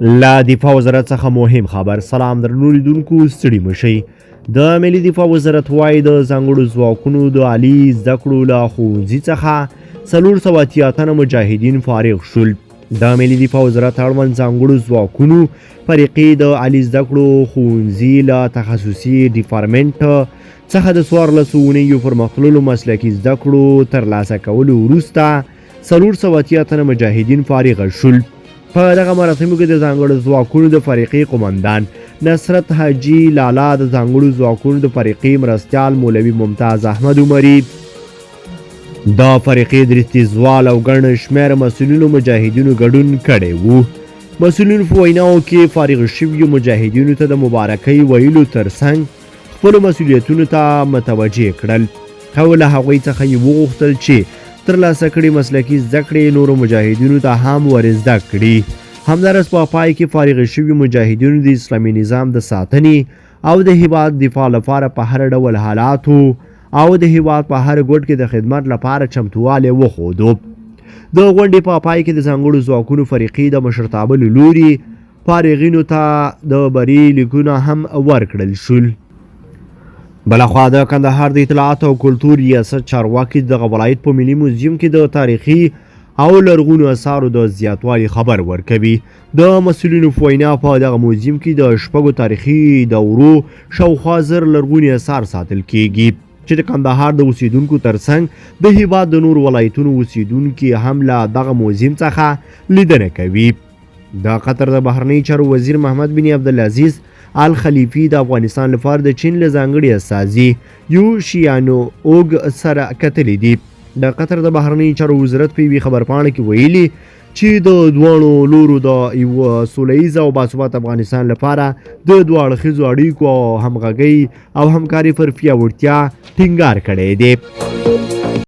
له دفاع وزارت څخه مهم خبر. سلام درنو لیدونکو، ستړي مه شئ. د ملي دفاع وزارت وایي د ځانګړو ځواکونو د عالي زده کړو له ښوونځي څخه 480 تنه مجاهدین فارغ شول. د ملي دفاع وزارت اړوند ځانګړو ځواکونو فرقې د عالي زده کړو ښوونځي له تخصصي ډیپارټمنټ څخه د 14 اونیو پرمختللو مسلکي زده کړو ترلاسه کولو وروسته 480 تنه مجاهدین فارغ شول. په دغه مراسمو کې د ځانګړو ځواکونو د فرقې قمندان نصرت حاجي لالا، د ځانګړو ځواکونو د فرقې مرستیال مولوي ممتاز احمد عمري، د فرقې درستیزوال او ګڼ شمېر مسؤلینو مجاهدینو ګډون کړی و. مسؤلینو په ویناو کې فارغ شویو مجاهدینو ته د مبارکۍ ویلو ترڅنګ خپلو مسؤلیتونو ته متوجه کړل او له هغوی څخه یې وغوښتل چې ترلاسه کړي مسلکي زده کړې نورو مجاهدینو ته هم ور زده کړي. همدارس په پای کې فارغ شوي مجاهدینو د اسلامي نظام د ساتنې او د هیواد دفاع لپاره په هر ډول حالاتو او د هیواد په هر ګوټ کې د خدمت لپاره چمتووالی وښودو. د غونډې په پای کې د ځانګړو ځواکونو فرقې د مشرتابه له لوري فارغینو ته د بري لیکونه هم ورکړل شول. بلخوا د کندهار د اطلاعات او کلتور ریاست چارواکي دغه ولایت په ملي موزیم کې د تاریخي او لرغونو اثارو د زیاتوالي خبر ورکوي. د مسؤلینو په وینا په دغه موزیم کې د شپږو تاریخي دورو شاوخوا 1000 لرغوني اثار ساتل کیږي چې د کندهار د اوسیدونکو ترڅنګ د هیواد د نور ولایتونو اوسیدونکي هم له دغه موزیم څخه لیدنه کوي. د قطر د بهرنی چارو وزیر محمد بن عبدالعزیز الخلیفي د افغانستان لپاره د چین له ځانګړي استازي یو شیانو اوګ سره کتلي دي. د قطر د بهرنی چارو وزارت په یوې خبرپاڼه کې ویلي چې د دواړو لورو د یو سوله ییز او باثبات افغانستان لپاره د دوه اړخیزو اړیکو او همغږۍ او همکاري پر پیاوړتیا ټینګار کړی دی.